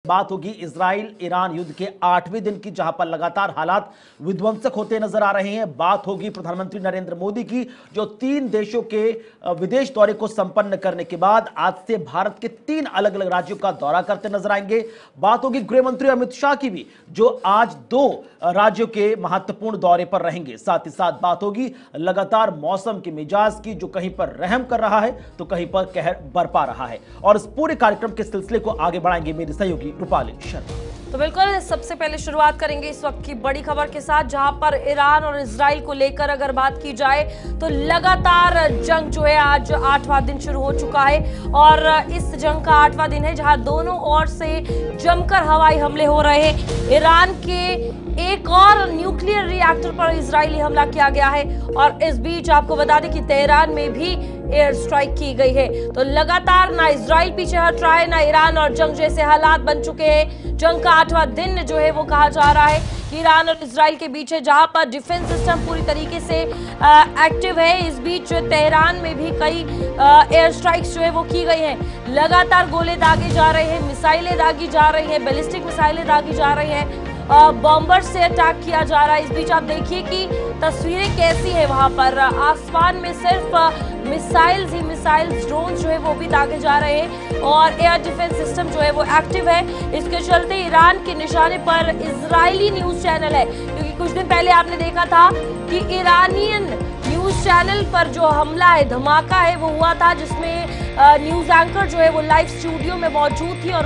बात होगी Israel Iran युद्ध के 8वें दिन की, जहां पर लगातार हालात विध्वंसक होते नजर आ रहे हैं। बात होगी प्रधानमंत्री नरेंद्र मोदी की, जो 3 देशों के विदेश दौरे को संपन्न करने के बाद आज से भारत के 3 अलग अलग राज्यों का दौरा करते नजर आएंगे। बात होगी गृह मंत्री अमित शाह की भी, जो आज 2 राज्यों के महत्वपूर्ण दौरे पर रहेंगे। साथ ही साथ बात होगी लगातार मौसम के मिजाज की, जो कहीं पर रहम कर रहा है तो कहीं पर कहर बरपा रहा है। और इस पूरे कार्यक्रम के सिलसिले को आगे बढ़ाएंगे मेरी सहयोगी रूपाली शर्मा। तो बिल्कुल सबसे पहले शुरुआत करेंगे इस वक्त की बड़ी खबर के साथ, जहां पर ईरान और इजराइल को लेकर अगर बात की जाए तो लगातार जंग जो है आज 8वां दिन शुरू हो चुका है। और इस जंग का 8वां दिन है जहां दोनों ओर से जमकर हवाई हमले हो रहे हैं। ईरान के एक और न्यूक्लियर रिएक्टर पर इजरायली हमला किया गया है और इस बीच आपको बता दें कि तेहरान में भी एयर स्ट्राइक की गई है। तो लगातार ना इजराइल पीछे हट रहा है, ना ईरान, और जंग जैसे हालात बन चुके हैं। जंग का 8वां दिन जो है वो कहा जा रहा है कि ईरान और इजराइल के बीच है, जहां पर डिफेंस सिस्टम पूरी तरीके से एक्टिव है। इस बीच तेहरान में भी कई एयर स्ट्राइक्स जो है वो की गई हैं। लगातार गोले दागे जा रहे हैं, मिसाइलें दागी जा रही हैं, बैलिस्टिक मिसाइलें दागी जा रही हैं, बॉम्बर से अटैक किया जा रहा है। इस बीच आप देखिए कि तस्वीरें कैसी है, वहां पर आसमान में सिर्फ मिसाइल्स ही मिसाइल्स, ड्रोन जो है वो भी दागे जा रहे हैं और एयर डिफेंस सिस्टम जो है वो एक्टिव है। इसके चलते ईरान के निशाने पर इजरायली न्यूज चैनल है, क्योंकि कुछ दिन पहले आपने देखा था कि ईरानियन न्यूज चैनल पर जो हमला है, धमाका है, वो हुआ था, जिसमें न्यूज एंकर जो है वो लाइव स्टूडियो में मौजूद थी और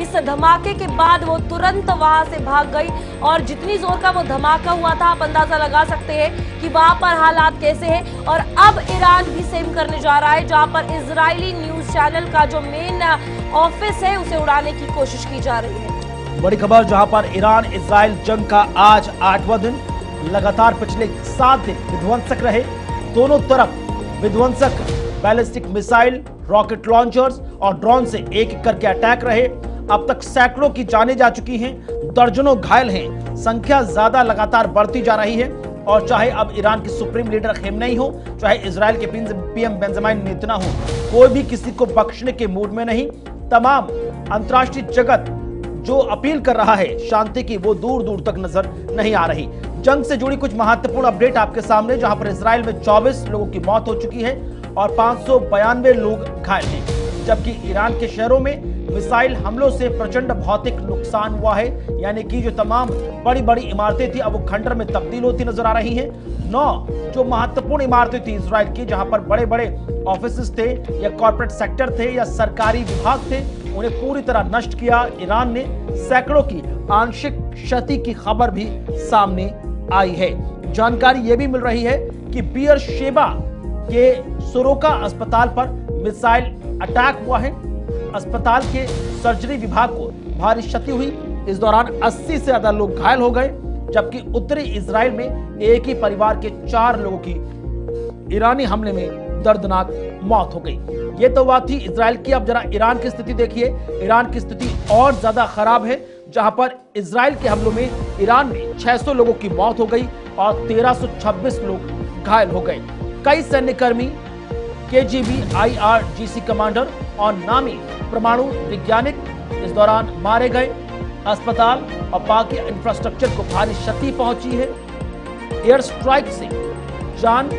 इस धमाके के बाद वो तुरंत वहां से भाग गई। और जितनी जोर का वो धमाका हुआ था, आप अंदाजा लगा सकते हैं कि वहां पर हालात कैसे हैं। और अब ईरान भी सेम करने जा रहा है, जहां पर इजरायली न्यूज चैनल का जो मेन ऑफिस है उसे उड़ाने की कोशिश की जा रही है। बड़ी खबर, जहां पर ईरान इजराइल जंग का आज 8वां दिन, लगातार पिछले 7 दिन विध्वंसक रहे। दोनों तरफ विध्वंसक बैलिस्टिक मिसाइल, रॉकेट लॉन्चर्स और ड्रोन से एक एक करके अटैक रहे। अब तक सैकड़ों की जानें जा चुकी हैं, दर्जनों घायल हैं, संख्या ज्यादा लगातार बढ़ती जा रही है। और चाहे अब ईरान की सुप्रीम लीडर खेमनेई हो, चाहे इजराइल के पीएम बेंजामिन नेतन्याहू हो, कोई भी किसी को बख्शने के मूड में नहीं। तमाम अंतर्राष्ट्रीय जगत जो अपील कर रहा है शांति की, वो दूर दूर तक नजर नहीं आ रही। जंग से जुड़ी कुछ महत्वपूर्ण अपडेट आपके सामने, जहां पर इजराइल में 24 लोगों की मौत हो चुकी है और 592 लोग घायल हैं, जबकि ईरान के शहरों में मिसाइल हमलों से प्रचंड भौतिक नुकसान हुआ है। यानी कि जो तमाम बड़ी बड़ी इमारतें थी अब वो खंडर में तब्दील होती नजर आ रही हैं। 9 जो महत्वपूर्ण इमारतें थी इजराइल की, जहां पर बड़े बड़े ऑफिसेस थे या कॉर्पोरेट सेक्टर थे या सरकारी विभाग थे, उन्हें पूरी तरह नष्ट किया ईरान ने। सैकड़ों की आंशिक क्षति की खबर भी सामने आई है। जानकारी यह भी मिल रही है कि बियर शेबा के सोरोका अस्पताल पर मिसाइल अटैक हुआ है। अस्पताल के सर्जरी विभाग को भारी क्षति हुई। इस दौरान 80 से ज्यादा लोग घायल हो गए, जबकि उत्तरी इजराइल में एक ही परिवार के 4 लोगों की ईरानी हमले में दर्दनाक मौत हो गई। ये तो बात थी इजराइल की। अब जरा ईरान की स्थिति देखिए। ईरान की स्थिति और ज्यादा खराब है, जहां पर इजराइल के हमलों में ईरान में 600 लोगों की मौत हो गई और 1326 लोग घायल हो गए। कई सैन्यकर्मी, केजीबी, IRGC कमांडर और नामी परमाणु वैज्ञानिक इस दौरान मारे गए। अस्पताल और बाकी इंफ्रास्ट्रक्चर को भारी क्षति पहुंची है। एयर स्ट्राइक से जान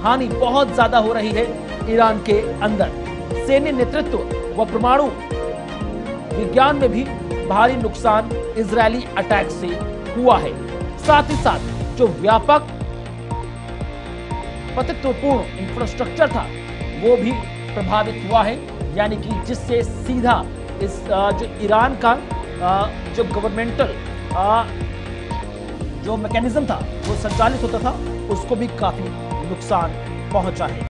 हानि बहुत ज्यादा हो रही है ईरान के अंदर। सैन्य नेतृत्व व परमाणु विज्ञान में भी भारी नुकसान इजरायली अटैक से हुआ है। साथ ही साथ जो व्यापक महत्वपूर्ण इंफ्रास्ट्रक्चर था वो भी प्रभावित हुआ है। यानी कि जिससे सीधा इस जो ईरान का जो गवर्नमेंटल जो मैकेनिज्म था वो संचालित होता था, उसको भी काफी नुकसान पहुंचा है।